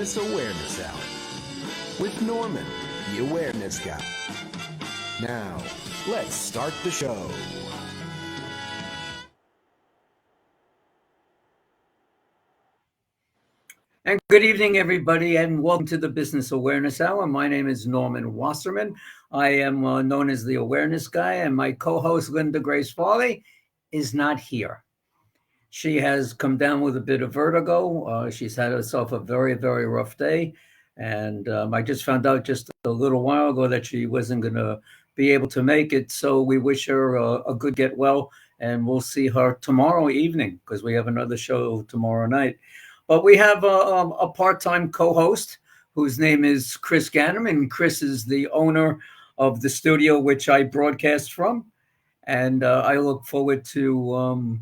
Business Awareness Hour with Norman, the Awareness Guy. Now, let's start the show. And good evening, everybody, and welcome to the Business Awareness Hour. My name is Norman Wasserman. I am known as the Awareness Guy, and my co-host, Linda Grace Farley, is not here. She has come down with a bit of vertigo. She's had herself a very, very rough day. And I just found out just a little while ago that she wasn't going to be able to make it. So we wish her a good get well, and we'll see her tomorrow evening because we have another show tomorrow night. But we have a part-time co-host whose name is Chris Gannon, and Chris is the owner of the studio which I broadcast from. And I look forward to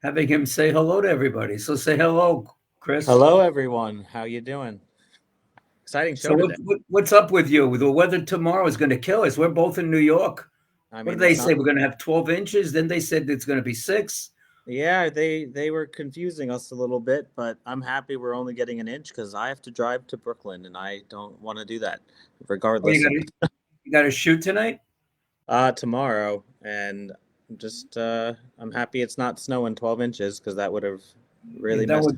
having him say hello to everybody. So say hello, Chris. Hello, everyone. How you doing? Exciting show today. What's up with you? The weather tomorrow is going to kill us. We're both in New York. What did they say? We're going to have 12 inches. Then they said it's going to be 6. Yeah, they were confusing us a little bit, but I'm happy we're only getting an inch because I have to drive to Brooklyn, and I don't want to do that, regardless. You got to shoot tonight? Tomorrow, and I'm happy it's not snowing 12 inches because that would have really messed.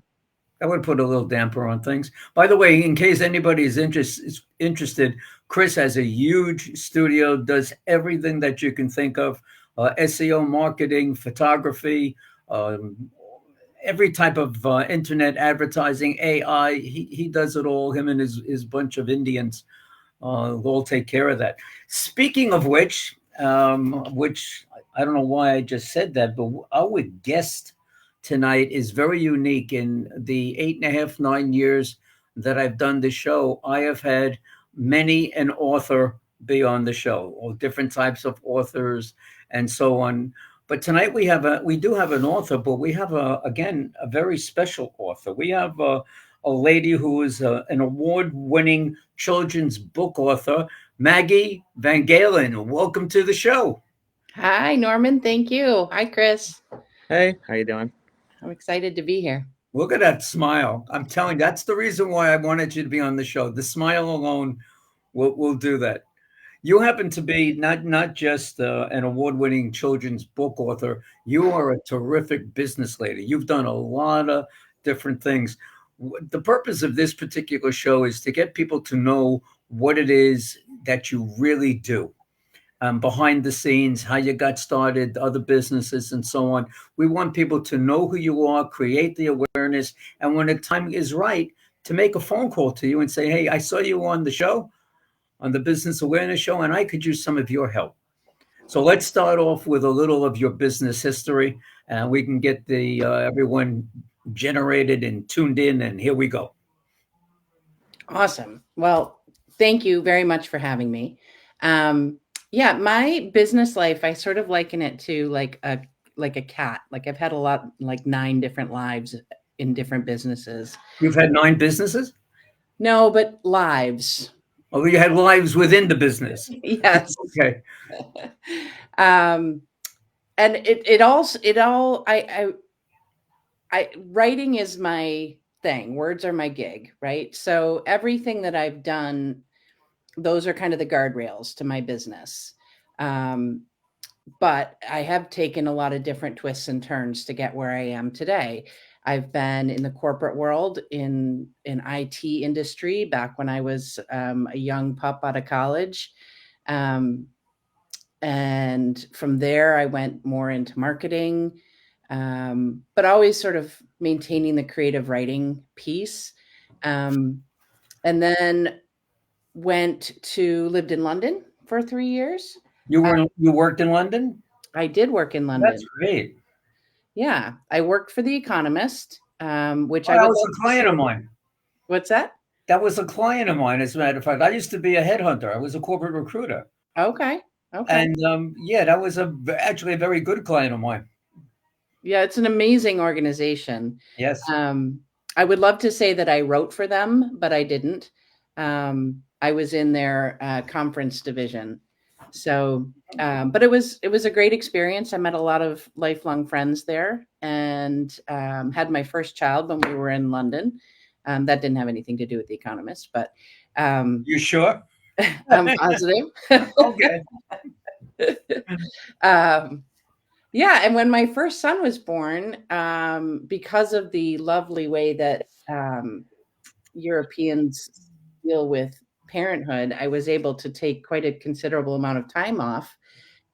That would put a little damper on things. By the way, in case anybody is interested, Chris has a huge studio, does everything that you can think of, SEO, marketing, photography, every type of internet advertising, AI. He does it all. Him and his bunch of Indians will take care of that. Speaking of which I don't know why I just said that, but our guest tonight is very unique. In the 8.5, 9 years that I've done the show, I have had many an author be on the show, all different types of authors and so on. But tonight we do have an author, but we have a very special author. We have a lady who is an award-winning children's book author, Maggie Van Galen. Welcome to the show. Hi, Norman. Thank you. Hi, Chris. Hey, how you doing? I'm excited to be here. Look at that smile. I'm telling you, that's the reason why I wanted you to be on the show. The smile alone will do that. You happen to be not just an award-winning children's book author. You are a terrific business lady. You've done a lot of different things. The purpose of this particular show is to get people to know what it is that you really do. Behind the scenes, how you got started, other businesses, and so on. We want people to know who you are, create the awareness, and when the time is right, to make a phone call to you and say, hey, I saw you on the show, on the Business Awareness Show, and I could use some of your help. So let's start off with a little of your business history, and we can get the everyone generated and tuned in, and here we go. Awesome. Well, thank you very much for having me. Yeah, my business life, I sort of liken it to like a cat. Like I've had 9 different lives in different businesses. You've had 9 businesses? No, but lives. Oh, you had lives within the business. Yes. Okay. And writing is my thing. Words are my gig, right? So everything that I've done, those are kind of the guardrails to my business. But I have taken a lot of different twists and turns to get where I am today. I've been in the corporate world, in IT industry back when I was a young pup out of college. And from there, I went more into marketing, but always sort of maintaining the creative writing piece. And then lived in London for 3 years. You worked in London? I did work in London. That's great. Yeah. I worked for The Economist, which that was a client of mine. What's that? That was a client of mine, as a matter of fact. I used to be a headhunter. I was a corporate recruiter. Okay. And that was actually a very good client of mine. Yeah, it's an amazing organization. Yes. I would love to say that I wrote for them, but I didn't. I was in their conference division. So, but it was a great experience. I met a lot of lifelong friends there, and had my first child when we were in London. That didn't have anything to do with The Economist, but You sure? I'm positive. Okay. Yeah, and when my first son was born, because of the lovely way that Europeans deal with parenthood, I was able to take quite a considerable amount of time off.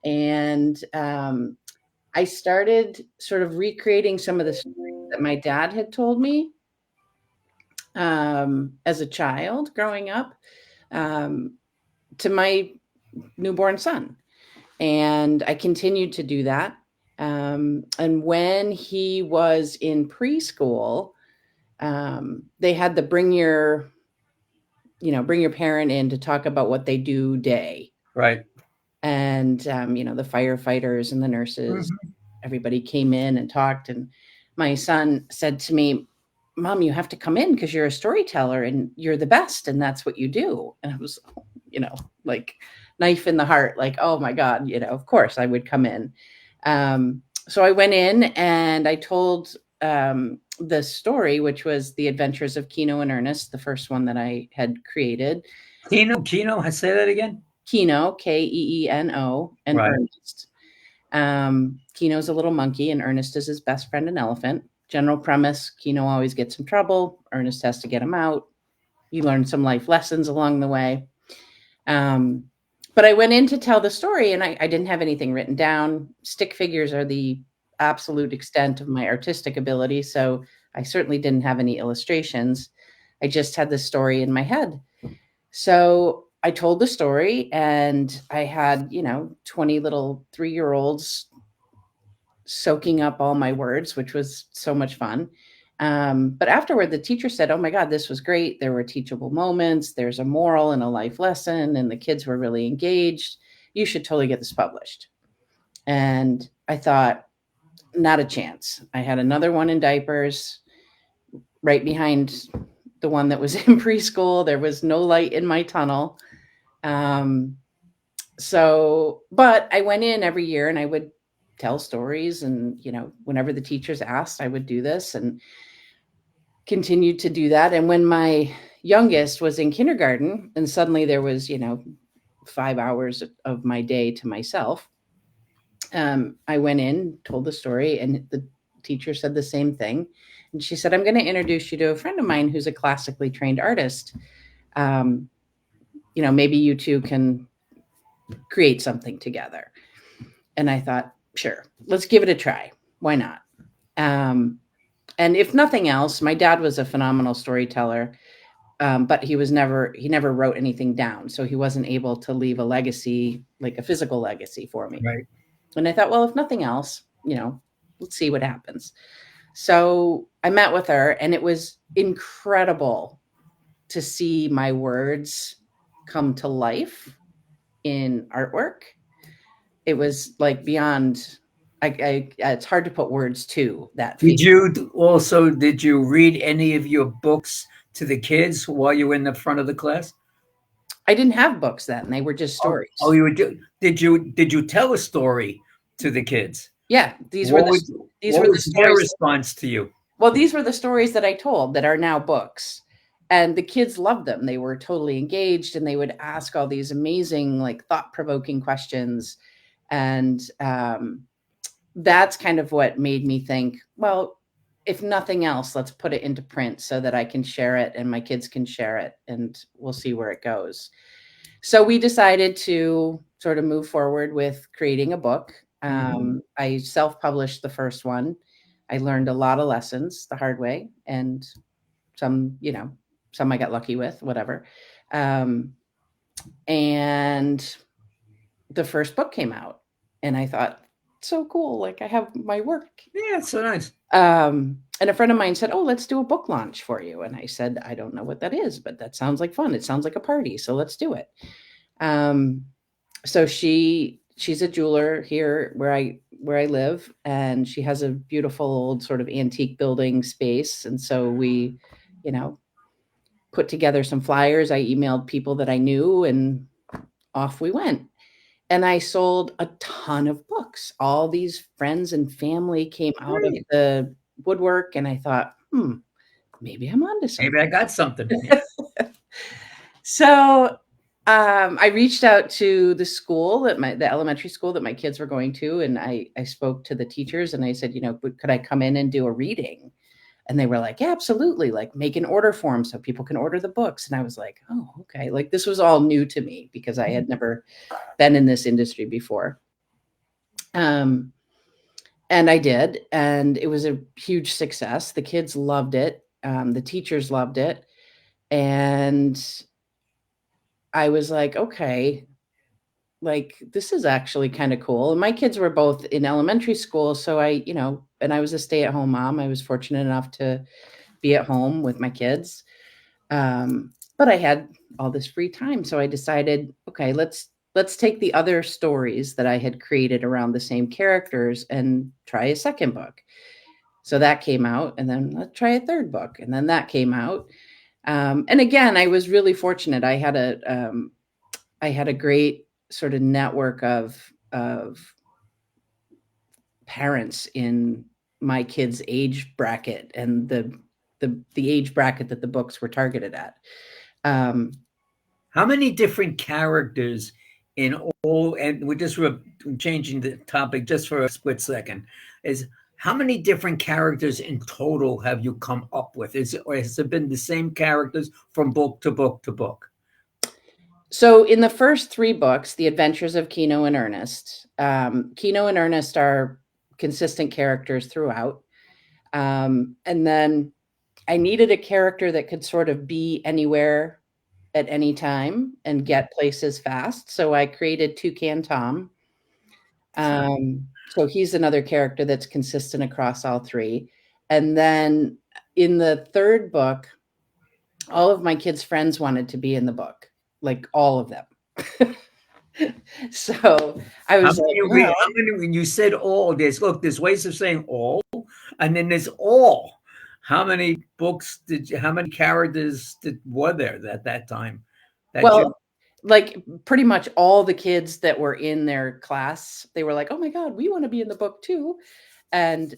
And I started sort of recreating some of the stories that my dad had told me as a child growing up to my newborn son. And I continued to do that. And when he was in preschool, they had the bring your parent in to talk about what they do day. Right. And, the firefighters and the nurses, everybody came in and talked. And my son said to me, Mom, you have to come in because you're a storyteller and you're the best. And that's what you do. And I was, like knife in the heart, like, oh my God, of course I would come in. So I went in and I told the story, which was The Adventures of Keno and Ernest, the first one that I had created. Keno, say that again. Keno, Keeno, and Right. Ernest. Keno's a little monkey and Ernest is his best friend, an elephant. General premise, Keno always gets in trouble. Ernest has to get him out. You learn some life lessons along the way. But I went in to tell the story and I didn't have anything written down. Stick figures are the absolute extent of my artistic ability. So I certainly didn't have any illustrations. I just had the story in my head. So I told the story and I had, 20 little 3-year-olds soaking up all my words, which was so much fun. But afterward, the teacher said, oh my God, this was great. There were teachable moments. There's a moral and a life lesson. And the kids were really engaged. You should totally get this published. And I thought, not a chance. I had another one in diapers right behind the one that was in preschool. There was no light in my tunnel. But I went in every year and I would tell stories. And, whenever the teachers asked, I would do this and continued to do that. And when my youngest was in kindergarten and suddenly there was, 5 hours of my day to myself, I went in, told the story, and the teacher said the same thing. And she said, I'm going to introduce you to a friend of mine who's a classically trained artist. Maybe you two can create something together. And I thought, sure, let's give it a try. Why not? And if nothing else, my dad was a phenomenal storyteller, but he never wrote anything down. So he wasn't able to leave a legacy, like a physical legacy for me. Right. And I thought, well, if nothing else, let's see what happens. So I met with her and it was incredible to see my words come to life in artwork. It was like beyond, it's hard to put words to that. Did you read any of your books to the kids while you were in the front of the class? I didn't have books then. They were just stories. Oh, you would. Did you tell a story to the kids? Yeah. What was their response to you? Well, these were the stories that I told that are now books. And the kids loved them. They were totally engaged and they would ask all these amazing, like thought-provoking questions. And that's kind of what made me think, well, if nothing else, let's put it into print so that I can share it and my kids can share it and we'll see where it goes. So we decided to sort of move forward with creating a book. I self-published the first one. I learned a lot of lessons the hard way and some I got lucky with, whatever. And the first book came out and I thought, so cool. Like I have my work. Yeah, it's so nice. And a friend of mine said, oh, let's do a book launch for you. And I said, I don't know what that is, but that sounds like fun. It sounds like a party. So let's do it. So she's a jeweler here where I live, and she has a beautiful old sort of antique building space. And so we, put together some flyers. I emailed people that I knew and off we went. And I sold a ton of books. All these friends and family came out of the woodwork. And I thought, maybe I'm onto something. Maybe I got something. Yeah. So I reached out to the school the elementary school that my kids were going to, and I spoke to the teachers and I said, could I come in and do a reading? And they were like, yeah, absolutely. Like, make an order form so people can order the books. And I was like, oh, okay. Like, this was all new to me because I had never been in this industry before. And I did, and it was a huge success. The kids loved it. The teachers loved it. And I was like, okay, like, this is actually kind of cool. And my kids were both in elementary school. So and I was a stay-at-home mom. I was fortunate enough to be at home with my kids. But I had all this free time. So I decided, okay, let's take the other stories that I had created around the same characters and try a second book. So that came out, and then let's try a third book. And then that came out. And again, I was really fortunate. I had a great sort of network of parents in my kids' age bracket and the age bracket that the books were targeted at. How many different characters in all, and we're just changing the topic just for a split second, is how many different characters in total have you come up with? Or has it been the same characters from book to book to book? So in the first 3 books, The Adventures of Kino and Ernest, Kino and Ernest are consistent characters throughout. And then I needed a character that could sort of be anywhere at any time and get places fast. So I created Toucan Tom. So he's another character that's consistent across all 3. And then in the third book, all of my kids' friends wanted to be in the book, like all of them. So I was how many, when you said all, there's ways of saying all, and then there's all. How many books how many characters were there at that time? Like pretty much all the kids that were in their class, they were like, oh my God, we want to be in the book too. And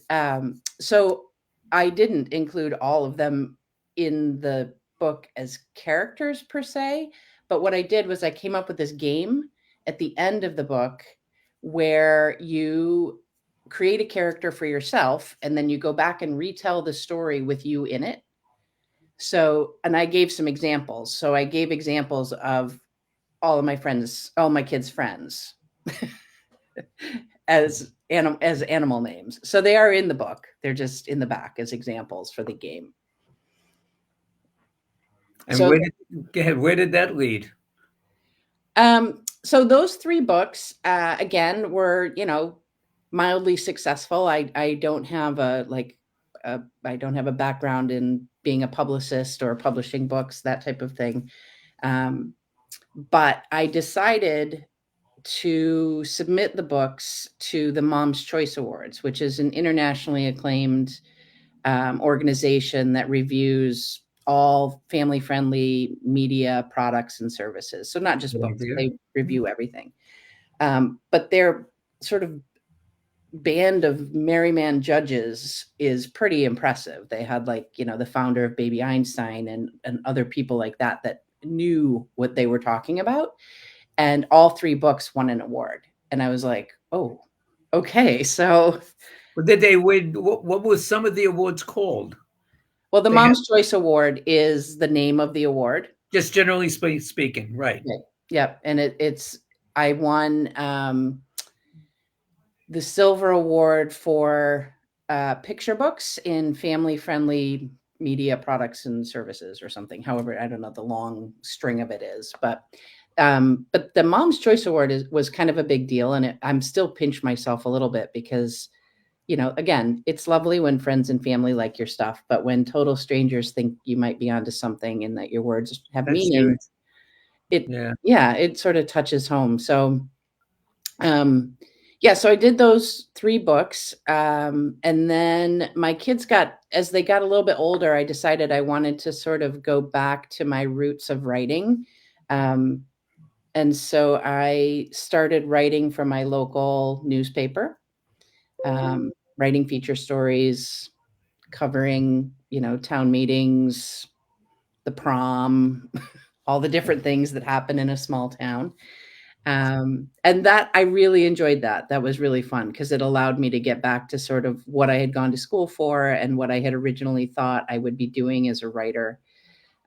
so I didn't include all of them in the book as characters per se. But what I did was I came up with this game at the end of the book where you create a character for yourself and then you go back and retell the story with you in it. So, and I gave some examples. So I gave examples of all my kids' friends as animal names. So they are in the book. They're just in the back as examples for the game. And where did that lead? So those 3 books, again, were, mildly successful. I don't have I don't have a background in being a publicist or publishing books, that type of thing. But I decided to submit the books to the Mom's Choice Awards, which is an internationally acclaimed organization that reviews all family-friendly media products and services. So not just books, they review everything. But their sort of band of Merryman judges is pretty impressive. They had the founder of Baby Einstein and other people like that knew what they were talking about. And all 3 books won an award. And I was like, oh, okay. So did they win? What was some of the awards called? Well, the Mom's Choice Award is the name of the award. Just generally speaking, right? Yep. And I won the Silver Award for picture books in family-friendly media products and services or something. However, I don't know the long string of it is, but the Mom's Choice Award was kind of a big deal, and I'm still pinch myself a little bit because, again, it's lovely when friends and family like your stuff, but when total strangers think you might be onto something and that your words have meaning, it sort of touches home. So, so I did those 3 books. And then my kids as they got a little bit older, I decided I wanted to sort of go back to my roots of writing. And so I started writing for my local newspaper, writing feature stories, covering, town meetings, the prom, all the different things that happen in a small town. And that I really enjoyed that. That was really fun because it allowed me to get back to sort of what I had gone to school for and what I had originally thought I would be doing as a writer,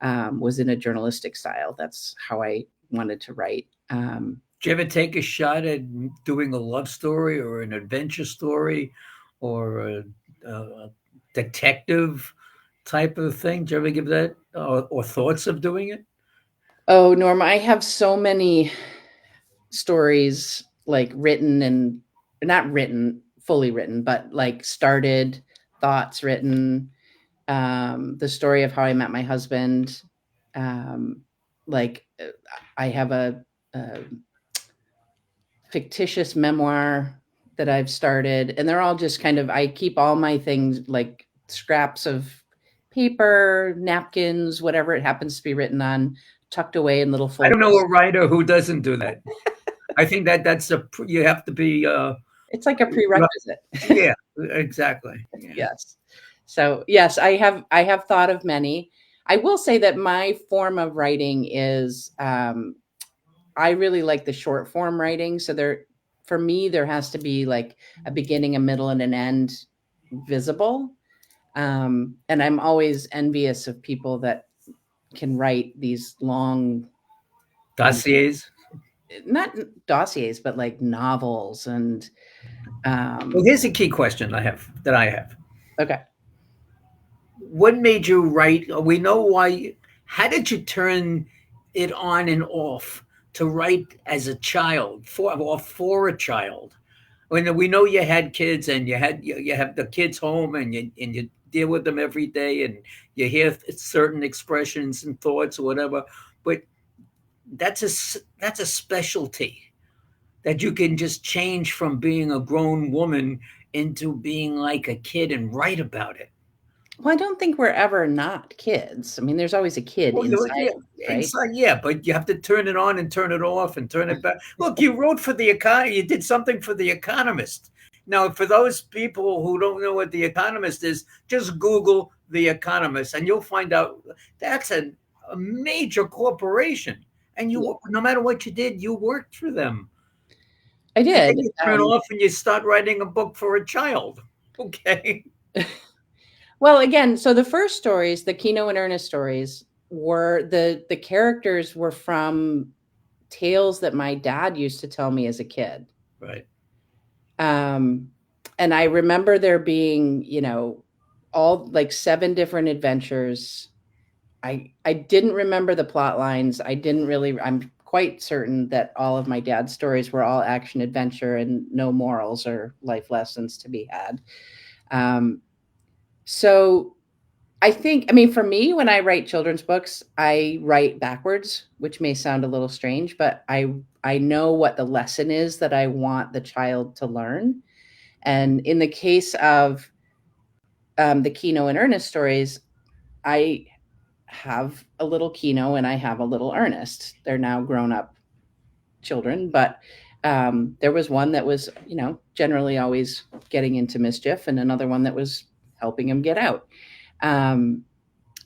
was in a journalistic style. That's how I wanted to write. Did you ever take a shot at doing a love story or an adventure story or a detective type of thing? Did you ever give that or thoughts of doing it? Oh, Norma, I have so many stories like written and not written, fully written, but like started, thoughts written, the story of how I met my husband. Like I have a fictitious memoir that I've started, and they're all just kind of, I keep all my things like scraps of paper, napkins, whatever it happens to be written on, tucked away in little I don't know folders. a writer who doesn't do that. I think you have to be, It's like a prerequisite. yeah, exactly. Yeah. Yes. So yes, I have thought of many. I will say that my form of writing is, I really like the short form writing. So for me, there has to be like a beginning, a middle, and an end visible. And I'm always envious of people that can write these long, Dossiers. not dossiers, but like novels and, Well, here's a key question I have. okay. What made you write? We know why. How did you turn it on and off to write as a child for a child? When we know you had kids and you have the kids home and you deal with them every day and you hear certain expressions and thoughts or whatever, but that's a specialty that you can just change from being a grown woman into being like a kid and write about it. Well, I don't think we're ever not kids. I mean, there's always a kid Well, inside, yeah, right? inside, yeah, but you have to turn it on and turn it off and turn it back. Look, you wrote for the you did something for the Economist. Now, for those people who don't know what the Economist is, just Google the Economist, and you'll find out that's a major corporation. And Yeah. no matter what you did, you worked for them. I And then did. you turn off and you start writing a book for a child. Okay. Well, again, so the first stories, the Kino and Ernest stories, were the characters were from tales that my dad used to tell me as a kid. Right. Um, and I remember there being, all like 7 different adventures. I didn't remember the plot lines. I'm quite certain that all of my dad's stories were all action adventure and no morals or life lessons to be had. So I mean, for me, when I write children's books, I write backwards, which may sound a little strange, but I know what the lesson is that I want the child to learn. And in the case of the Kino and Ernest stories, I have a little Kino and I have a little Ernest. They're now grown up children, but there was one that was, generally always getting into mischief, and another one that was helping him get out.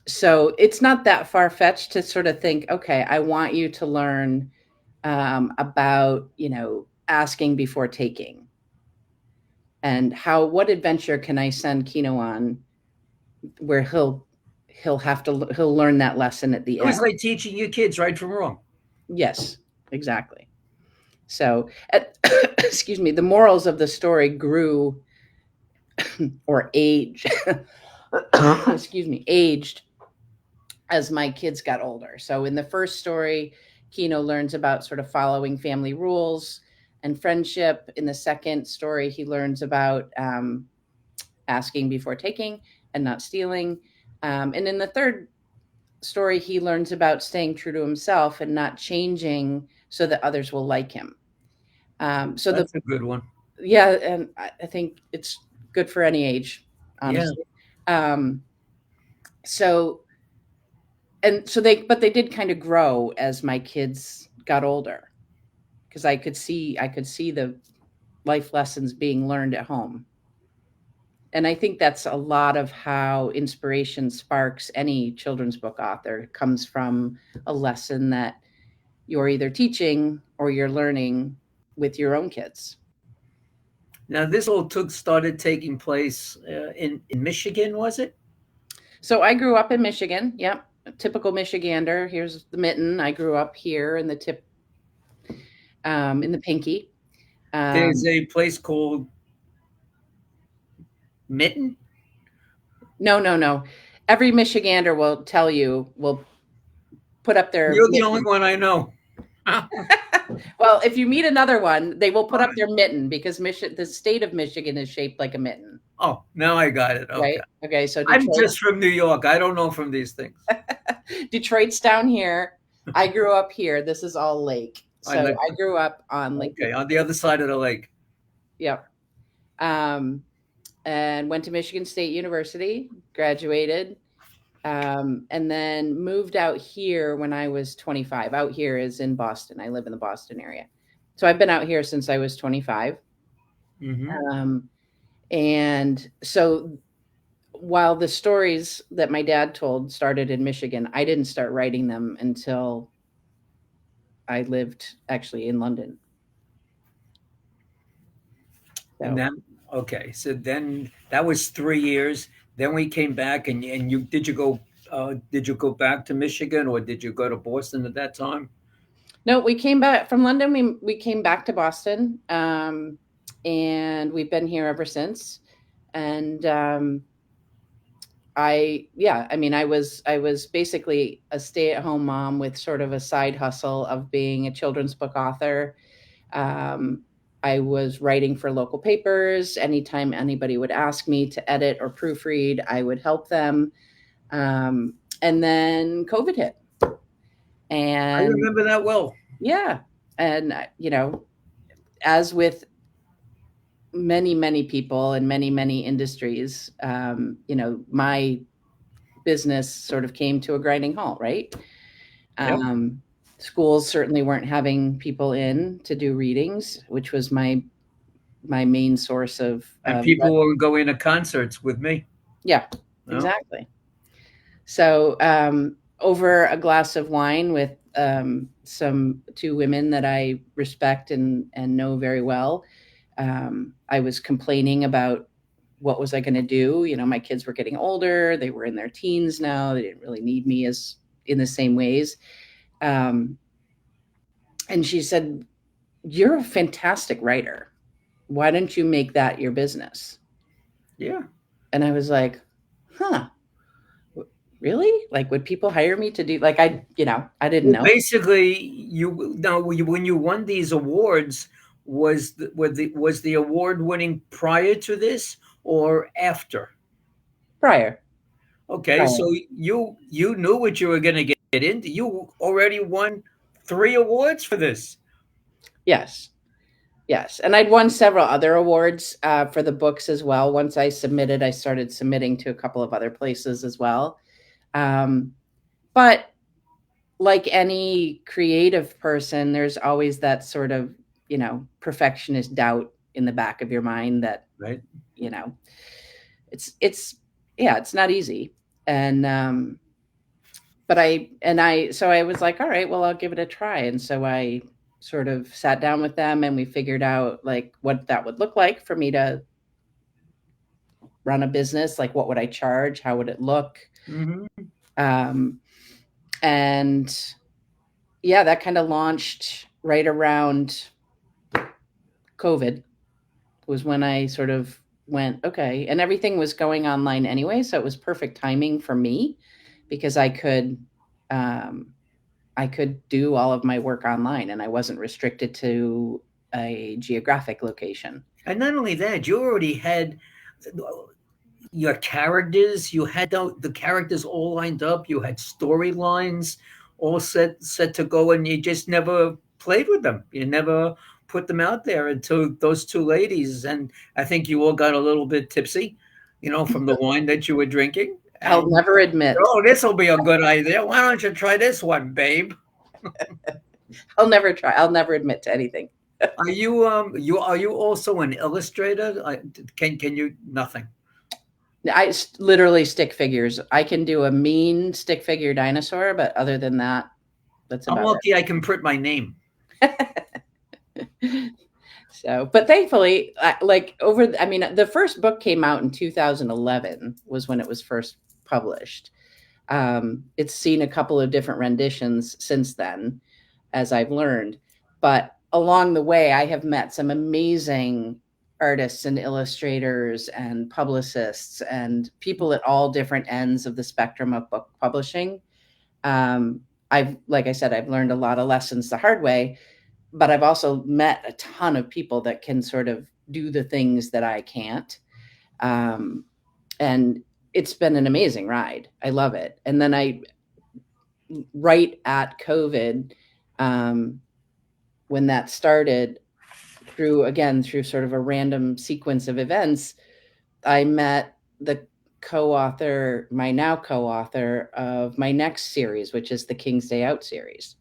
So it's not that far-fetched to sort of think, okay, I want you to learn about, asking before taking, and what adventure can I send Kino on where he'll learn that lesson at the It was end. like teaching your kids right from wrong. Yes, exactly. So, excuse me, the morals of the story grew or aged, aged as my kids got older. So in the first story, Kino learns about sort of following family rules and friendship. In the second story, he learns about asking before taking and not stealing. And in the third story, he learns about staying true to himself and not changing so that others will like him. That's a good one. Yeah, and I think it's good for any age, honestly. Yeah. But they did kind of grow as my kids got older, because I could see the life lessons being learned at home. And I think that's a lot of how inspiration sparks any children's book author. It comes from a lesson that you're either teaching or you're learning with your own kids. Now, this all started taking place in Michigan, was it? So I grew up in Michigan. Yep. A typical Michigander. Here's the mitten. I grew up here in the tip, in the pinky. There's a place called Mitten. No. Every Michigander will tell you, will put up their You're the mitten. only one I know. Well, if you meet another one, they will put up their mitten because the state of Michigan is shaped like a mitten. Oh, now I got it. Okay. Right? Okay. So I'm just from New York. I don't know from these things. Detroit's down here. I grew up here. This is all lake. So I grew up on Lake. Okay, on the other side of the lake. Yep. And went to Michigan State University, graduated, and then moved out here when I was 25. Out here is in Boston. I live in the Boston area. So I've been out here since I was 25. Mm-hmm. And so while the stories that my dad told started in Michigan, I didn't start writing them until I lived actually in London. So. And then, okay, so then that was 3 years. Then we came back, and you did you go back to Michigan, or did you go to Boston at that time? No, we came back from London. We came back to Boston, and we've been here ever since. And I was basically a stay-at-home mom with sort of a side hustle of being a children's book author. I was writing for local papers. Anytime anybody would ask me to edit or proofread, I would help them. And then COVID hit. And I remember that well. Yeah. And, as with many people in many industries, my business sort of came to a grinding halt, right? Yep. Schools certainly weren't having people in to do readings, which was my main source of. And people were going to concerts with me. Yeah, exactly. So over a glass of wine with two women that I respect and know very well, I was complaining about what was I going to do. My kids were getting older. They were in their teens now. They didn't really need me as in the same ways. And she said, "You're a fantastic writer. Why don't you make that your business?" Yeah. And I was like, really? Like, would people hire me to do, like, I didn't know. Basically, when you won these awards, was the award winning prior to this or after? Prior. Okay, prior. So you knew what you were going to get into. You already won 3 awards for this. Yes. And I'd won several other awards for the books as well. Once I started submitting to a couple of other places as well. But like any creative person, there's always that sort of, perfectionist doubt in the back of your mind that, right. It's not easy. And, so I was like, all right, well, I'll give it a try. And so I sort of sat down with them and we figured out like what that would look like for me to run a business. Like, what would I charge? How would it look? Mm-hmm. And yeah, that kind of launched right around COVID was when I sort of went, okay. And everything was going online anyway. So it was perfect timing for me because I could do all of my work online and I wasn't restricted to a geographic location. And not only that, you already had your characters, you had the characters all lined up, you had storylines all set to go, and you just never played with them. You never put them out there until those 2 ladies, and I think you all got a little bit tipsy, from the wine that you were drinking. I'll never admit. Oh, this will be a good idea. Why don't you try this one, babe? I'll never try. I'll never admit to anything. Are you also an illustrator? Can you nothing? Literally stick figures. I can do a mean stick figure dinosaur, but other than that, that's I'm about lucky I can print my name. it. So, but thankfully, I mean, the first book came out in 2011 was when it was first published. It's seen a couple of different renditions since then, as I've learned. But along the way, I have met some amazing artists and illustrators and publicists and people at all different ends of the spectrum of book publishing. Like I said, I've learned a lot of lessons the hard way, but I've also met a ton of people that can sort of do the things that I can't. And it's been an amazing ride. I love it. And then right at COVID, when that started, through sort of a random sequence of events, I met the my now co-author of my next series, which is the King's Day Out series.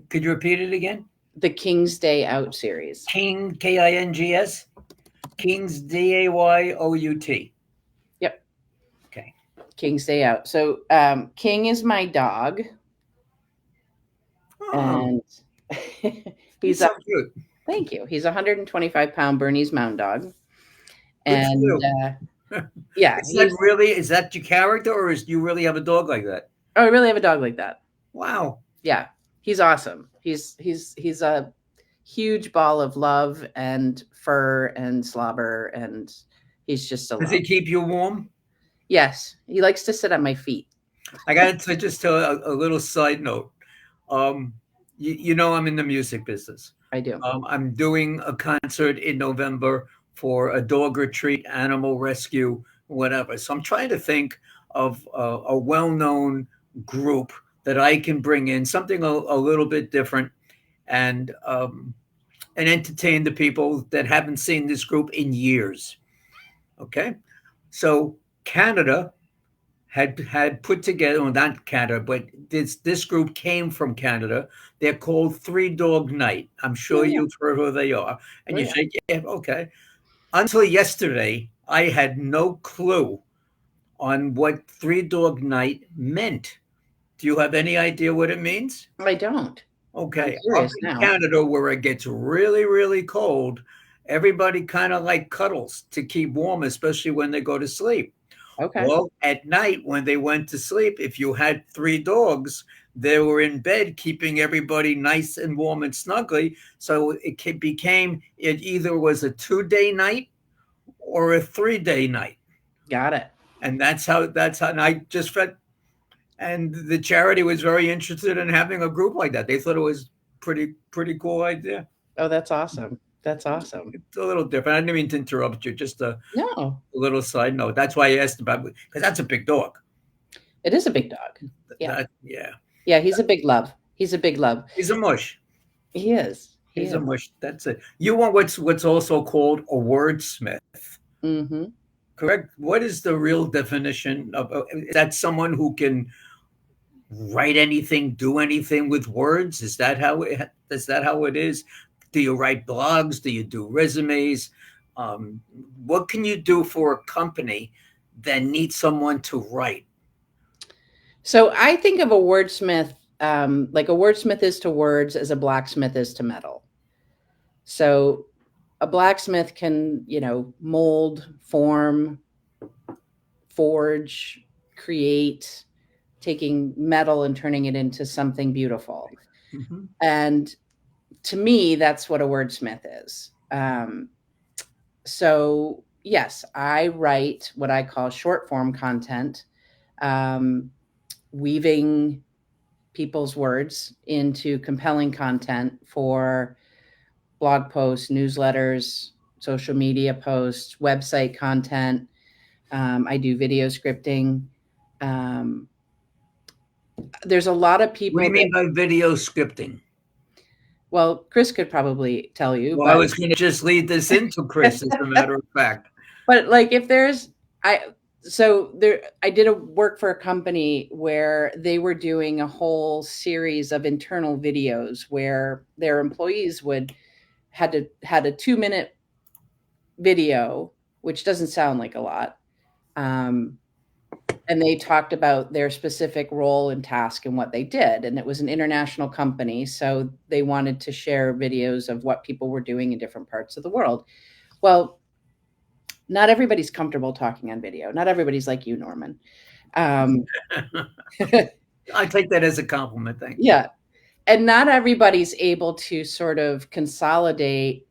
Could you repeat it again? The King's Day Out series. King, Kings, Kings, Dayout. Yep. Okay. King's Day Out. So King is my dog. Oh, And he's so cute. Thank you. He's a 125-pound Bernese Mountain Dog. Good for you. Yeah. Is that your character, or do you really have a dog like that? Oh, I really have a dog like that. Wow. Yeah. He's awesome. He's a huge ball of love and fur and slobber, and he's just a Does he keep you warm? Yes. He likes to sit on my feet. I got to just tell a little side note. You know, I'm in the music business. I do. I'm doing a concert in November for a dog retreat, animal rescue, whatever. So I'm trying to think of a well-known group that I can bring in, something a little bit different, and entertain the people that haven't seen this group in years. Okay, so Canada had put together, well, not Canada, but this group came from Canada. They're called Three Dog Night. I'm sure you've heard who they are. And you say, yeah, okay. Until yesterday, I had no clue on what Three Dog Night meant. Do you have any idea what it means? I don't. Okay. Up in Canada, where it gets really, really cold, everybody kind of like cuddles to keep warm, especially when they go to sleep. Okay. Well, at night when they went to sleep, if you had three dogs, they were in bed keeping everybody nice and warm and snuggly. So it became, it either was a 2-day night or a 3-day night. Got it. And that's how, and I just felt, and the charity was very interested in having a group like that. They thought it was pretty cool idea. Oh, that's awesome. That's awesome. It's a little different. I didn't mean to interrupt you. Just a little side note. That's why I asked about it, because that's a big dog. It is a big dog. Yeah. Yeah, he's a big love. He's a big love. He's a mush. He is. He's a mush. That's it. You want what's also called a wordsmith. Mm-hmm. Correct? What is the real definition of is that someone who can write anything, do anything with words? Is that how it is? Do you write blogs? Do you do resumes? What can you do for a company that needs someone to write? So I think of a wordsmith, like a wordsmith is to words as a blacksmith is to metal. So a blacksmith can, mold, form, forge, create, taking metal and turning it into something beautiful. Mm-hmm. And to me, that's what a wordsmith is. So yes, I write what I call short form content, weaving people's words into compelling content for blog posts, newsletters, social media posts, website content. I do video scripting. There's a lot of people. What do you mean by video scripting? Well, Chris could probably tell you. Well, I was going to just lead this into Chris, as a matter of fact. But like, if I did a work for a company where they were doing a whole series of internal videos where their employees had a 2-minute video, which doesn't sound like a lot, And they talked about their specific role and task and what they did. And it was an international company, so they wanted to share videos of what people were doing in different parts of the world. Well, not everybody's comfortable talking on video. Not everybody's like you, Norman. I take that as a compliment. Thank you. Yeah. And not everybody's able to sort of consolidate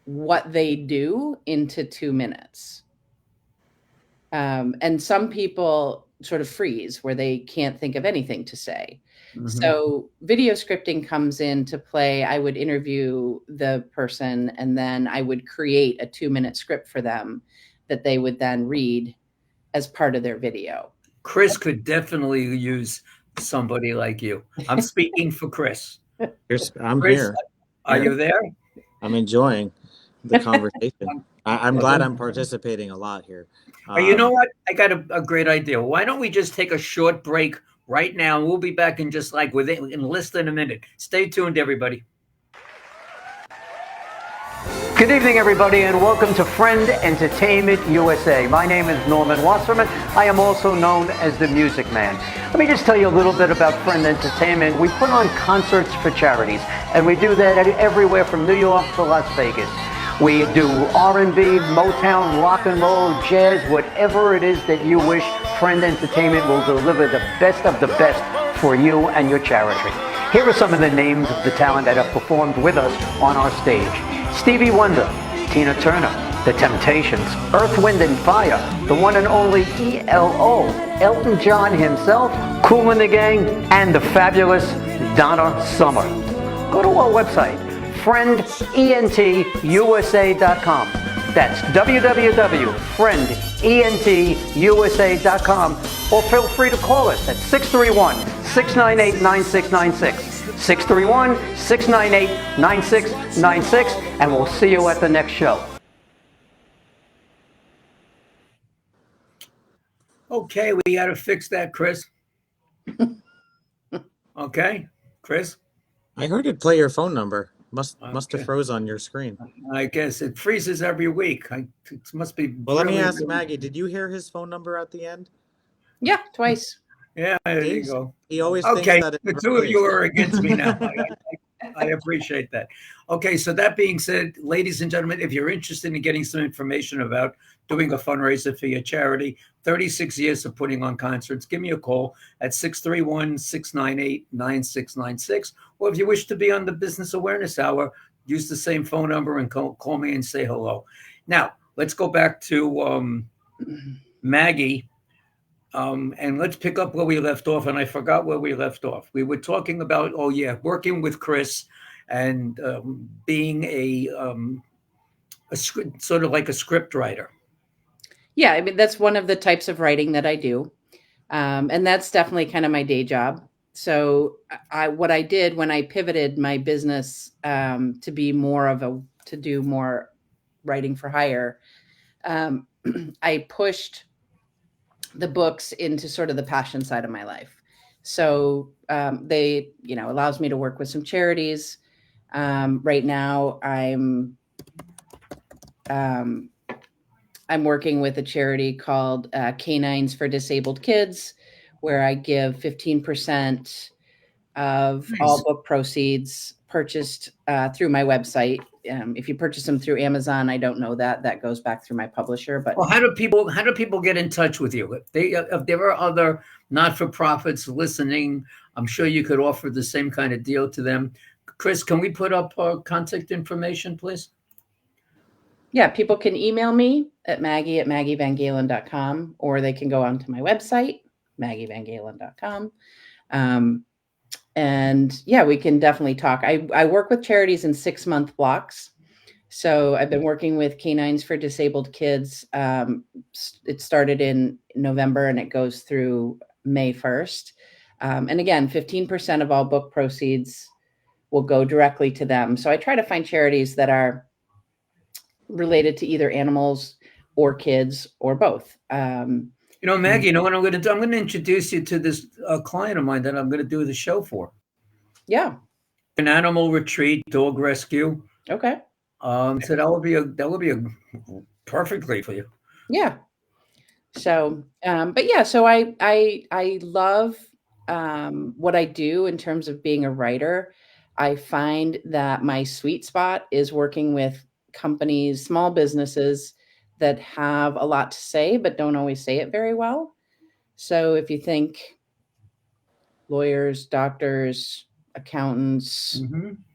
what they do into 2 minutes. And some people sort of freeze where they can't think of anything to say. So video scripting comes into play. I would interview the person and then I would create a 2-minute script for them that they would then read as part of their video. Chris could definitely use somebody like you. I'm speaking for Chris. I'm Chris, here. Are you there? I'm enjoying the conversation. I'm glad I'm participating a lot here. You know what? I got a great idea. Why don't we just take a short break right now? We'll be back in just like in less than a minute. Stay tuned, everybody. Good evening, everybody, and welcome to Friend Entertainment USA. My name is Norman Wasserman. I am also known as the Music Man. Let me just tell you a little bit about Friend Entertainment. We put on concerts for charities, and we do that everywhere from New York to Las Vegas. We do R&B, Motown, rock and roll, jazz, whatever it is that you wish. Friend Entertainment will deliver the best of the best for you and your charity. Here are some of the names of the talent that have performed with us on our stage. Stevie Wonder, Tina Turner, The Temptations, Earth, Wind and Fire, the one and only ELO, Elton John himself, Kool and the Gang, and the fabulous Donna Summer. Go to our website, friendentusa.com. That's www.friendentusa.com, or feel free to call us at 631-698-9696. 631-698-9696, and we'll see you at the next show. Okay, we got to fix that, Chris. Okay, Chris? I heard it play your phone number. Must have froze on your screen. I guess it freezes every week. It must be. Well, let me ask Maggie, did you hear his phone number at the end? Yeah, twice. Yeah, there you go. He always thinks that the two of you are against me now. I appreciate that. Okay, so that being said, ladies and gentlemen, if you're interested in getting some information about doing a fundraiser for your charity, 36 years of putting on concerts, give me a call at 631-698-9696. Or if you wish to be on the Business Awareness Hour, use the same phone number and call me and say hello. Now, let's go back to Maggie. And let's pick up where we left off. And I forgot where we left off. We were talking about, working with Chris and being a sort of like a script writer. Yeah, I mean, that's one of the types of writing that I do. And that's definitely kind of my day job. So what I did when I pivoted my business to be to do more writing for hire, I pushed the books into sort of the passion side of my life. So they, allows me to work with some charities. Right now I'm working with a charity called Canines for Disabled Kids, where I give 15% of all book proceeds purchased through my website. If you purchase them through Amazon, I don't know that goes back through my publisher. But how do people get in touch with you? If there are other not-for-profits listening, I'm sure you could offer the same kind of deal to them. Chris, can we put up contact information, please? Yeah, people can email me at maggie@maggievangalen.com, or they can go onto my website, maggievangalen.com. And yeah, we can definitely talk. I work with charities in 6-month blocks. So I've been working with Canines for Disabled Kids. It started in November and it goes through May 1st. And again, 15% of all book proceeds will go directly to them. So I try to find charities that are related to either animals or kids or both. Maggie, you know what I'm going to do? I'm going to introduce you to this client of mine that I'm going to do the show for. Yeah. An animal retreat, dog rescue. Okay. So that would be a perfectly for you. Yeah. So, but yeah, so I love what I do in terms of being a writer. I find that my sweet spot is working with companies, small businesses that have a lot to say but don't always say it very well. So if you think lawyers, doctors, accountants,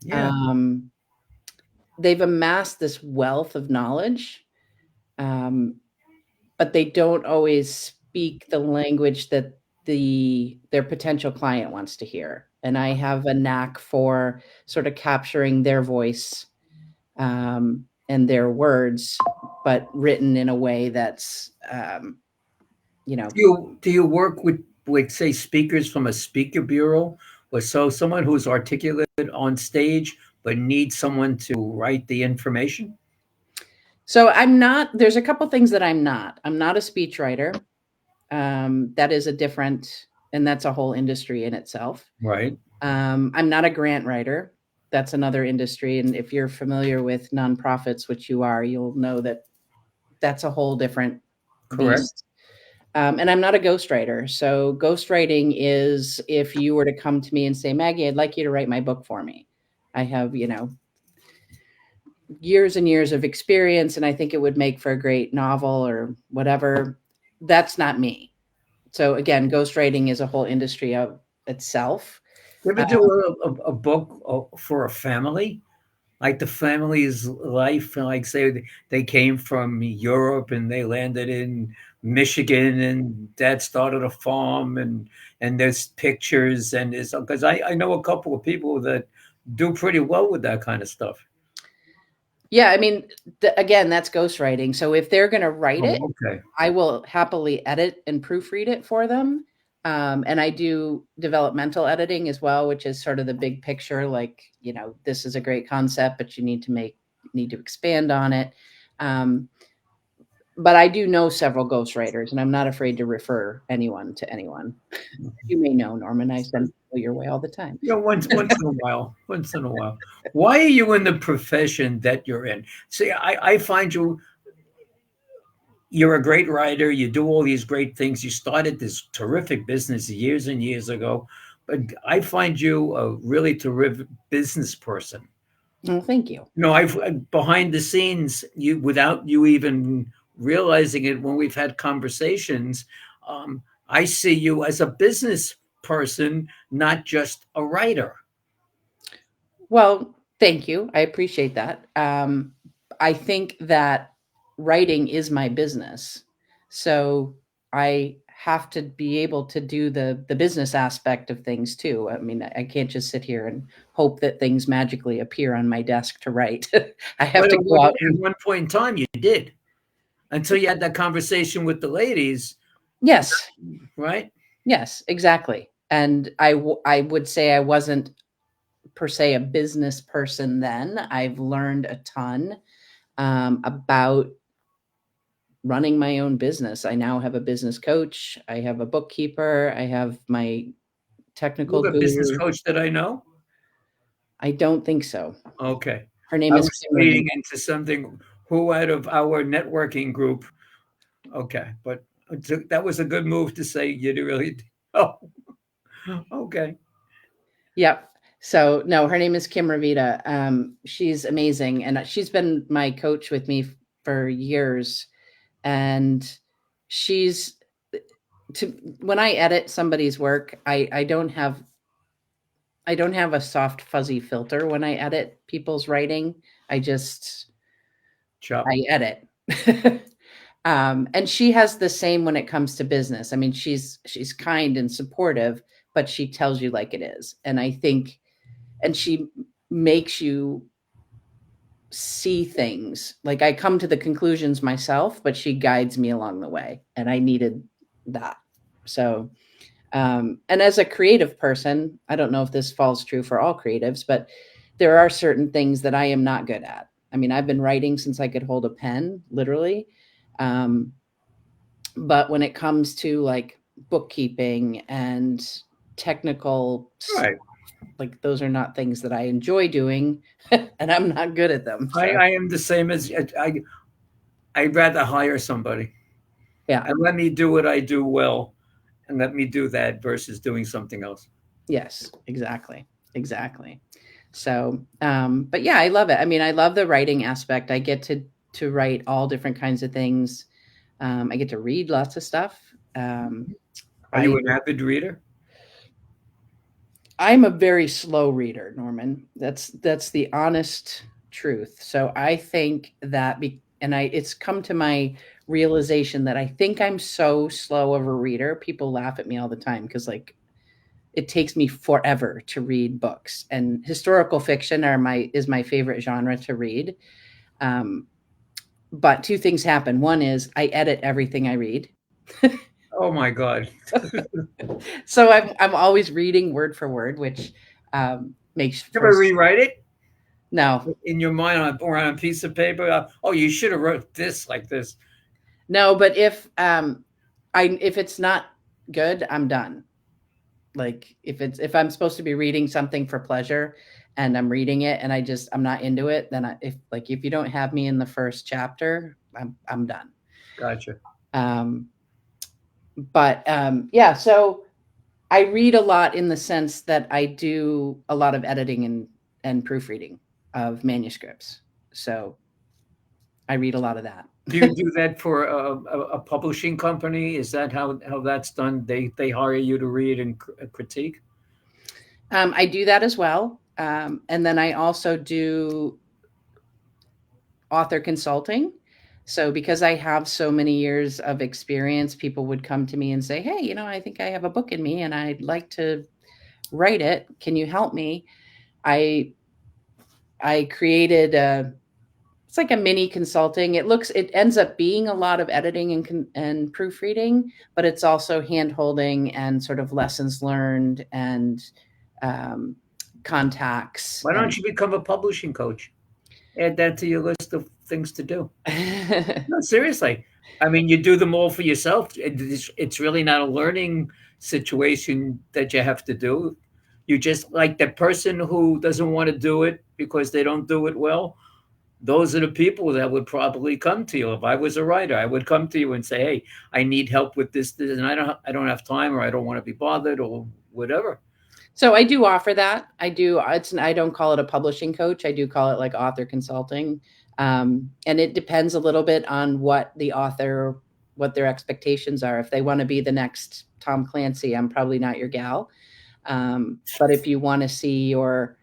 Yeah. um, they've amassed this wealth of knowledge, um, but they don't always speak the language that their potential client wants to hear. And I have a knack for sort of capturing their voice, and their words, but written in a way that's, you know, Do you work with say speakers from a speaker bureau, or so someone who's articulate on stage but needs someone to write the information? so I'm not, there's a couple things that I'm not. I'm not a speechwriter. That is a different, and that's a whole industry in itself. Right. I'm not a grant writer. That's another industry. And if you're familiar with nonprofits, which you are, you'll know that that's a whole different Correct. beast. And I'm not a ghostwriter. So ghostwriting is if you were to come to me and say, Maggie, I'd like you to write my book for me. I have, years and years of experience, and I think it would make for a great novel or whatever. That's not me. So again, ghostwriting is a whole industry of itself. You ever do a book for a family? Like the family's life, like say they came from Europe and they landed in Michigan, and dad started a farm, and there's pictures, and there's because I know a couple of people that do pretty well with that kind of stuff. Yeah, I mean, again, that's ghostwriting. So if they're going to write it, Oh, okay. I will happily edit and proofread it for them. And I do developmental editing as well, which is sort of the big picture. Like, this is a great concept, but you need to expand on it. But I do know several ghostwriters, and I'm not afraid to refer anyone to anyone. You may know, Norman. I send people your way all the time. Yeah, once in a while. Once in a while. Why are you in the profession that you're in? See, I find you're a great writer. You do all these great things. You started this terrific business years and years ago, but I find you a really terrific business person. Oh, thank you. I've behind the scenes, you without you even realizing it, when we've had conversations, I see you as a business person, not just a writer. Well, thank you. I appreciate that. I think that writing is my business. So I have to be able to do the business aspect of things too. I mean, I can't just sit here and hope that things magically appear on my desk to write. I have But to go out. at one point in time, you did until you had that conversation with the ladies, Yes. right? Yes, exactly. And I would say I wasn't per se a business person then. I've learned a ton about running my own business. I now have a business coach. I have a bookkeeper. I have my technical You're the business guru. coach that I know. I don't think so. Okay. Her name I is was Kimberly. leading into something, who out of our networking group. Okay. But that was a good move to say you really. Oh, okay. Yep. So no, her name is Kim Ravita. She's amazing, and she's been my coach with me for years. And she's to when I edit somebody's work, I don't have a soft fuzzy filter when I edit people's writing. I just Chop. I edit. And she has the same when it comes to business. I mean, she's kind and supportive, but she tells you like it is. And I think, and she makes you see things. Like I come to the conclusions myself, but she guides me along the way. And I needed that. So, and as a creative person, I don't know if this falls true for all creatives, but there are certain things that I am not good at. I mean, I've been writing since I could hold a pen, literally. Um, but when it comes to like bookkeeping and technical stuff, Right. like those are not things that I enjoy doing, and I'm not good at them. So I am the same as I'd rather hire somebody Yeah. and let me do what I do well, and let me do that versus doing something else. Yes, exactly. Exactly. So, but yeah, I love it. I mean, I love the writing aspect. I get to write all different kinds of things. I get to read lots of stuff. Are you I an avid reader? I'm a very slow reader, Norman. That's the honest truth. So I think that it's come to my realization that I think I'm so slow of a reader. People laugh at me all the time because like it takes me forever to read books, and historical fiction is my favorite genre to read. Um, but two things happen. One is I edit everything I read. Oh my God. So I'm always reading word for word, which makes You for ever rewrite it no, in your mind or on a piece of paper? Oh, you should have wrote this like this. no. But if it's not good, I'm done. Like if I'm supposed to be reading something for pleasure and I'm reading it and I'm not into it, then if you don't have me in the first chapter, I'm done. Gotcha. Um, but yeah, so I read a lot in the sense that I do a lot of editing and proofreading of manuscripts. So I read a lot of that. Do you do that for a publishing company? Is that how that's done? They hire you to read and critique? I do that as well. And then I also do author consulting. So because I have so many years of experience, people would come to me and say, "Hey, I think I have a book in me and I'd like to write it. Can you help me?" I I created it's like a mini consulting. It ends up being a lot of editing and proofreading, but it's also hand holding and sort of lessons learned and um, contacts. Why don't you become a publishing coach? Add that to your list of things to do. And No, seriously. I mean, you do them all for yourself. It's really not a learning situation that you have to do. You just like the person who doesn't want to do it because they don't do it well. Those are the people that would probably come to you. If I was a writer, I would come to you and say, "Hey, I need help with this, and I don't have time, or I don't want to be bothered, or whatever." so I do offer that. I don't call it a publishing coach. I do call it like author consulting. And it depends a little bit on what their expectations are. If they want to be the next Tom Clancy, I'm probably not your gal. But if you want to see your,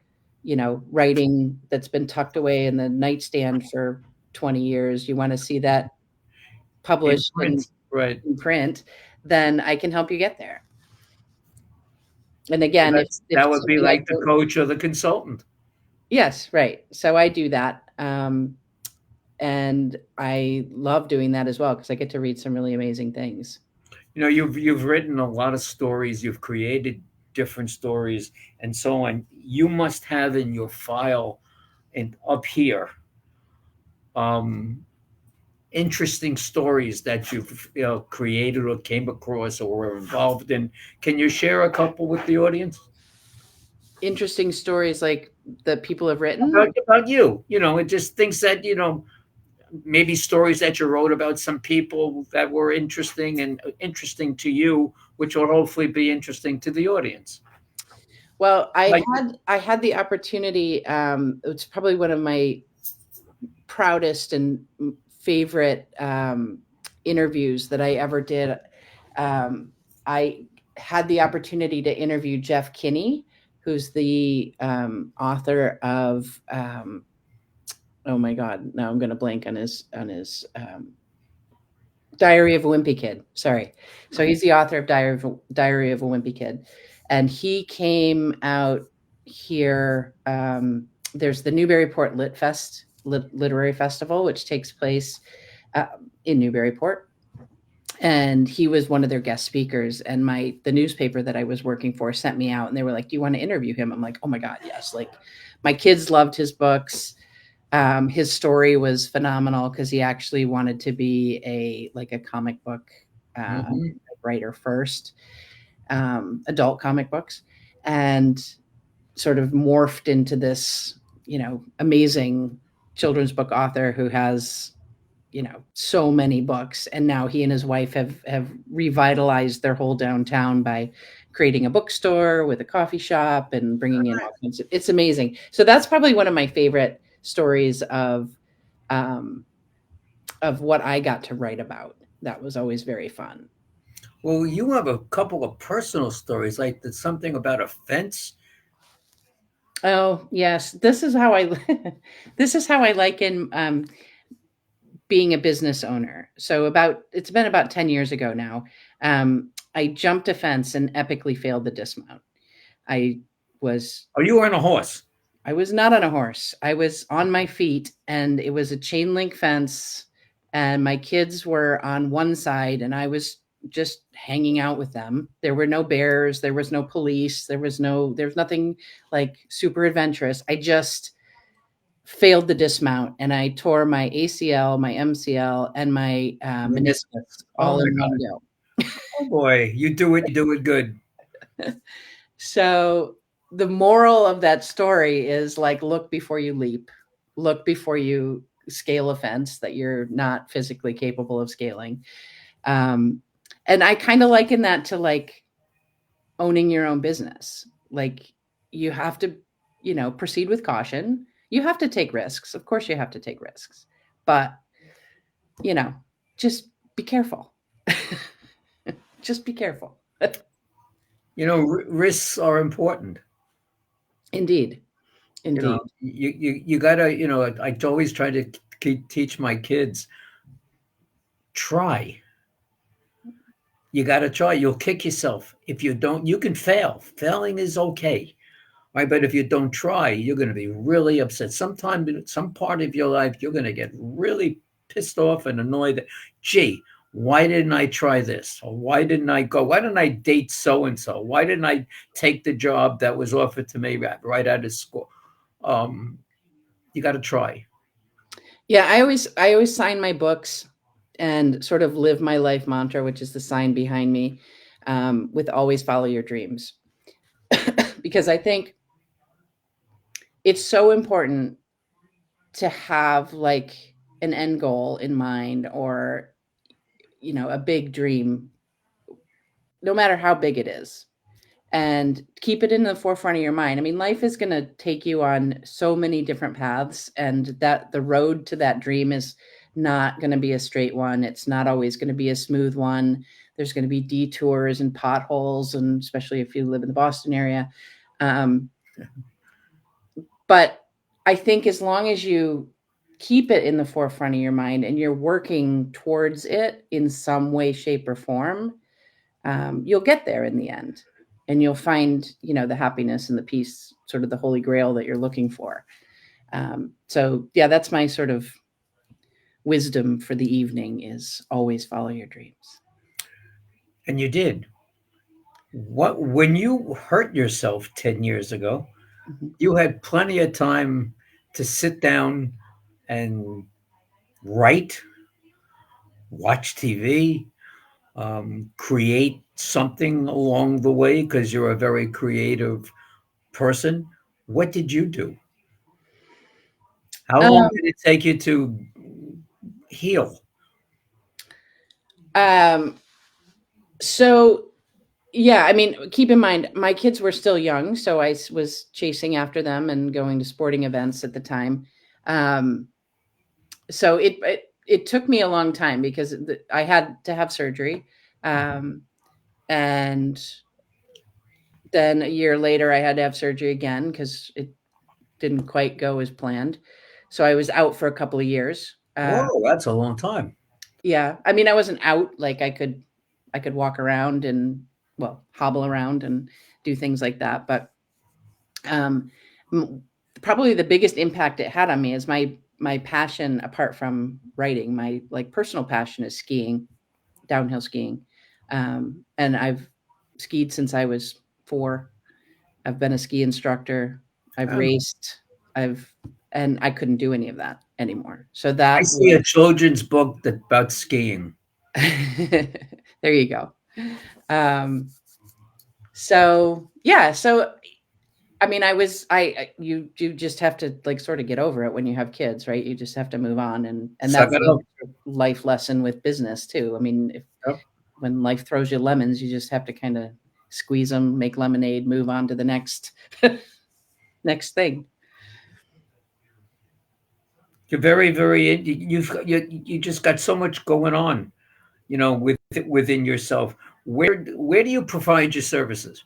writing that's been tucked away in the nightstand for 20 years, you want to see that In published print, right? in print, then I can help you get there. And So again, if that would be something I like the coach or the consultant. yes, right. So I do that. And I love doing that as well because I get to read some really amazing things. You've written a lot of stories. You've created different stories and so on. You must have in your file and up here um, interesting stories that you've created or came across or were involved in. Can you share a couple with the audience Interesting stories like that people have written. about you? It just things that maybe stories that you wrote about some people that were interesting to you, which will hopefully be interesting to the audience. Well, Like, I had the opportunity. It's probably one of my proudest and favorite interviews that I ever did. I had the opportunity to interview Jeff Kinney, who's the author of oh my god, now I'm going to blank on his Diary of a Wimpy Kid. Sorry. So he's the author of Diary of a Wimpy Kid. And he came out here. There's the Newburyport Literary Festival, which takes place in Newburyport. And he was one of their guest speakers. And the newspaper that I was working for sent me out and they were like, "Do you want to interview him?" I'm like, "Oh my God, yes." Like my kids loved his books. His story was phenomenal because he actually wanted to be a comic book writer first, adult comic books, and sort of morphed into this, amazing children's book author who has so many books. And now he and his wife have revitalized their whole downtown by creating a bookstore with a coffee shop and bringing in all kinds of, it's amazing. So that's probably one of my favorite stories of what I got to write about. That was always very fun. Well, you have a couple of personal stories, like there's something about a fence. Oh yes, this is how I this is how I liken being a business owner. So it's been about 10 years ago now. I jumped a fence and epically failed the dismount. I was Oh, you were on a horse. I was not on a horse. I was on my feet, and it was a chain link fence, and my kids were on one side and I was just hanging out with them. There were no bears, there was no police, there's nothing like super adventurous. I just failed the dismount, and I tore my ACL, my MCL, and my meniscus Oh all my in one God. go. Oh boy, you do it good. So the moral of that story is like, look before you leap, look before you scale a fence that you're not physically capable of scaling. And I kind of liken that to like owning your own business. Like you have to, proceed with caution. You have to take risks. Of course you have to take risks, but just be careful. Just be careful. Risks are important. Indeed. Indeed. You gotta, I always try to teach my kids, try. You gotta try. You'll kick yourself. If you don't, you can fail. Failing is okay. Right? But if you don't try, you're going to be really upset. Sometime in some part of your life, you're going to get really pissed off and annoyed that, gee, why didn't I try this? Or why didn't I go? Why didn't I date so-and-so? Why didn't I take the job that was offered to me right out of school? You got to try. Yeah, I always sign my books and sort of live my life mantra, which is the sign behind me, with always follow your dreams. Because I think it's so important to have like an end goal in mind, or a big dream, no matter how big it is, and keep it in the forefront of your mind. I mean, life is going to take you on so many different paths, and that the road to that dream is not going to be a straight one. It's not always going to be a smooth one. There's going to be detours and potholes, and especially if you live in the Boston area. But I think as long as you keep it in the forefront of your mind and you're working towards it in some way, shape, or form, you'll get there in the end, and you'll find, the happiness and the peace, sort of the holy grail that you're looking for. So yeah, that's my sort of wisdom for the evening, is always follow your dreams. And you did. When you hurt yourself 10 years ago, you had plenty of time to sit down and write, watch TV, create something along the way, because you're a very creative person. What did you do? How long Um, did it take you to heal? um, so yeah, I mean, keep in mind, my kids were still young, so I was chasing after them and going to sporting events at the time. Um, so it took me a long time, because I had to have surgery, and then a year later I had to have surgery again because it didn't quite go as planned. So I was out for a couple of years. Whoa, that's a long time. Yeah, I mean, I wasn't out, like I could walk around and, well, hobble around and do things like that, but um, probably the biggest impact it had on me is my passion, apart from writing. My like personal passion is skiing, downhill skiing, and I've skied since I was 4. I've been a ski instructor. I've Um, raced. And I couldn't do any of that anymore. So I that see a was children's book about skiing. there you go. So yeah, so I mean, you just have to like sort of get over it when you have kids, right? You just have to move on, and Suck that's it the up. life lesson with business too. I mean, Yep. when life throws you lemons, you just have to kind of squeeze them, make lemonade, move on to the next next thing. You're very, you just got so much going on, within yourself. Where do you provide your services?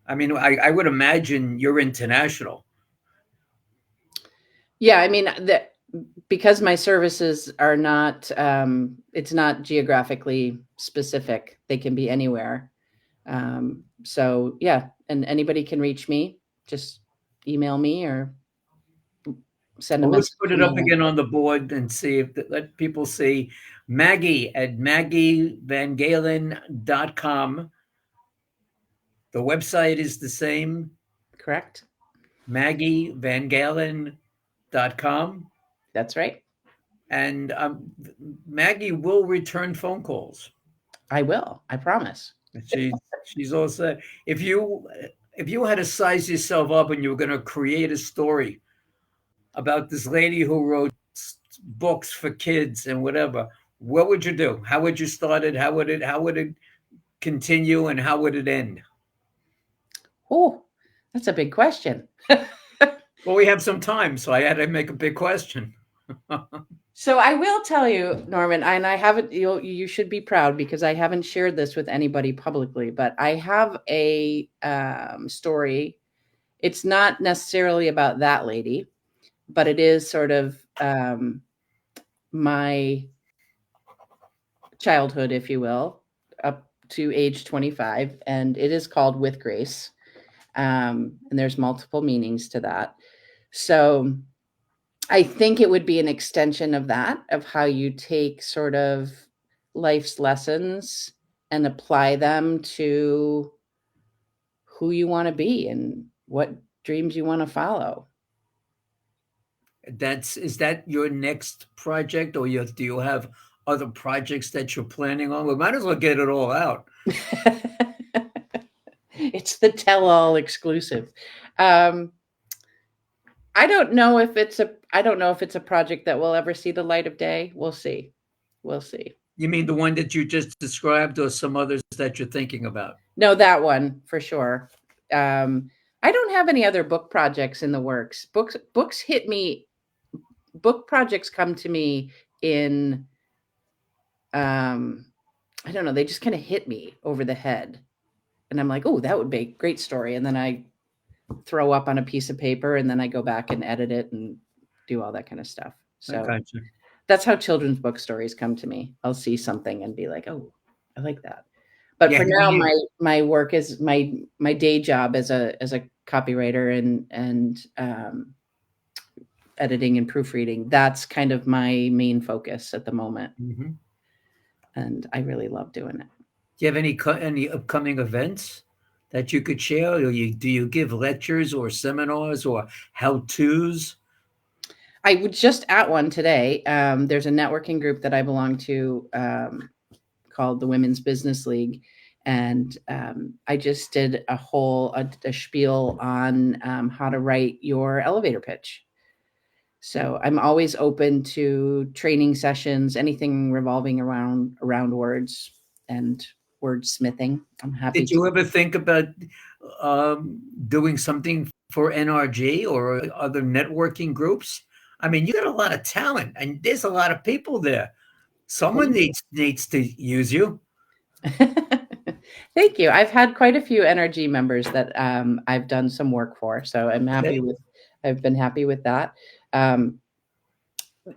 I mean, I would imagine you're international. Yeah, I mean that because my services are not it's not geographically specific. They can be anywhere. So yeah, and anybody can reach me. Just email me or send a Well, let's message put to it up me. again on the board and see if let people see Maggie at MaggieVanGalen.com. The website is the same, Correct? MaggieVanGalen.com. That's right. And Maggie will return phone calls. I will. I promise. She she's all set. If you had to size yourself up and you were going to create a story about this lady who wrote books for kids and whatever, what would you do? How would you start it? How would it continue, and how would it end? Oh, that's a big question. Well, we have some time, so I had to make a big question. So I will tell you, Norman, and I haven't. You should be proud because I haven't shared this with anybody publicly. But I have a story. It's not necessarily about that lady, but it is sort of my childhood, if you will, up to age 25, and it is called With Grace. And there's multiple meanings to that. So I think it would be an extension of that, of how you take sort of life's lessons and apply them to who you want to be and what dreams you want to follow. Is that your next project, or do you have other projects that you're planning on? We might as well get it all out. It's the tell-all exclusive. I don't know if it's a project that will ever see the light of day. We'll see. We'll see. You mean the one that you just described, or some others that you're thinking about? No, that one for sure. I don't have any other book projects in the works. Books hit me. Book projects come to me in, I don't know. They just kind of hit me over the head, and I'm like, oh, that would be a great story. And then I throw up on a piece of paper, and then I go back and edit it and do all that kind of stuff. So Gotcha. that's how children's book stories come to me. I'll see something and be like, oh, I like that. But for now, my work is my day job as a copywriter and editing and proofreading. That's kind of my main focus at the moment, and I really love doing it. Do you have any upcoming events that you could share? Or do you give lectures or seminars or how-tos? I was just at one today. There's a networking group that I belong to called the Women's Business League. And I just did a spiel on how to write your elevator pitch. So I'm always open to training sessions, anything revolving around words and wordsmithing. I'm happy. Did you ever think about doing something for NRG or other networking groups? I mean, you got a lot of talent, and there's a lot of people there. Someone needs to use you. Thank you. I've had quite a few NRG members that I've done some work for, so I've been happy with that.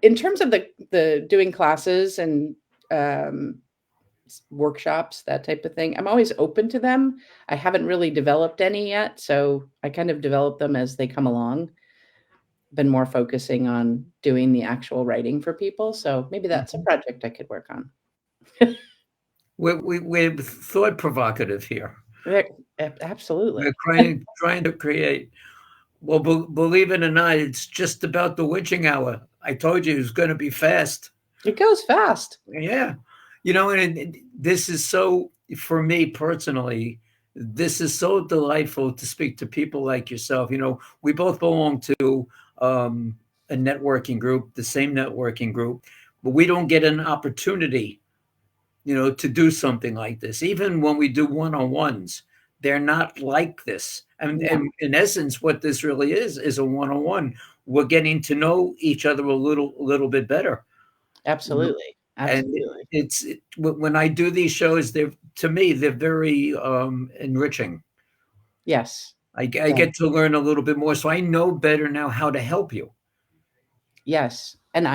In terms of the doing classes and workshops, that type of thing, I'm always open to them. I haven't really developed any yet, so I kind of develop them as they come along. Been more focusing on doing the actual writing for people, so maybe that's a project I could work on. We're thought provocative here. Absolutely. We're trying to create. Well, believe it or not, it's just about the witching hour. I told you it was going to be fast. It goes fast. Yeah. And this is so, for me personally, This is so delightful to speak to people like yourself. We both belong to a networking group, the same networking group, but we don't get an opportunity, to do something like this. Even when we do one-on-ones, they're not like this. And in essence, what this really is a one-on-one. We're getting to know each other a little bit better. Absolutely. Absolutely. And when I do these shows, to me, they're very enriching. Yes. I get to learn a little bit more, so I know better now how to help you. Yes. And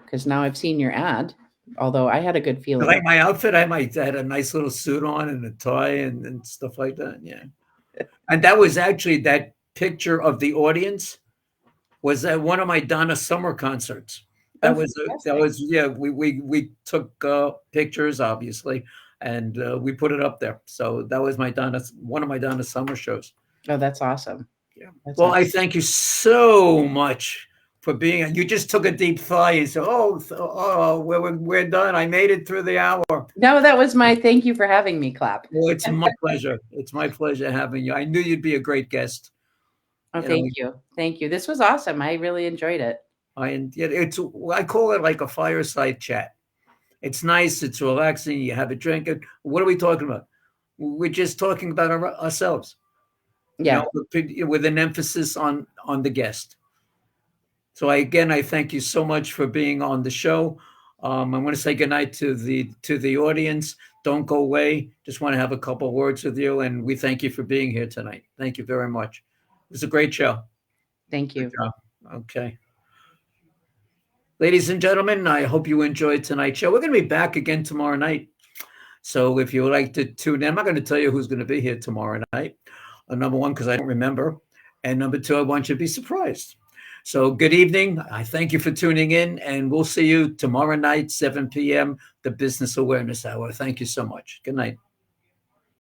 because now I've seen your ad, although I had a good feeling. Like my outfit, I had a nice little suit on and a tie and stuff like that. Yeah. And that was actually, that picture of the audience was at one of my Donna Summer concerts. That was yeah. We took pictures, obviously, and we put it up there. So that was one of my Donna Summer shows. Oh, that's awesome. Yeah. Well, I thank you so much for being. You just took a deep sigh and said, "Oh, we're done. I made it through the hour." No, that was my thank you for having me clap. Well, it's my pleasure. It's my pleasure having you. I knew you'd be a great guest. Oh, thank you. Thank you. This was awesome. I really enjoyed it. I call it like a fireside chat. It's nice. It's relaxing. You have a drink. What are we talking about? We're just talking about ourselves. Yeah. With an emphasis on the guest. So I thank you so much for being on the show. I want to say goodnight to the audience. Don't go away. Just want to have a couple of words with you, and we thank you for being here tonight. Thank you very much. It was a great show. Thank you. Okay. Ladies and gentlemen, I hope you enjoyed tonight's show. We're going to be back again tomorrow night. So if you would like to tune in, I'm not going to tell you who's going to be here tomorrow night. Number one, because I don't remember. And number two, I want you to be surprised. So good evening. I thank you for tuning in, and we'll see you tomorrow night, 7 p.m., the Business Awareness Hour. Thank you so much. Good night.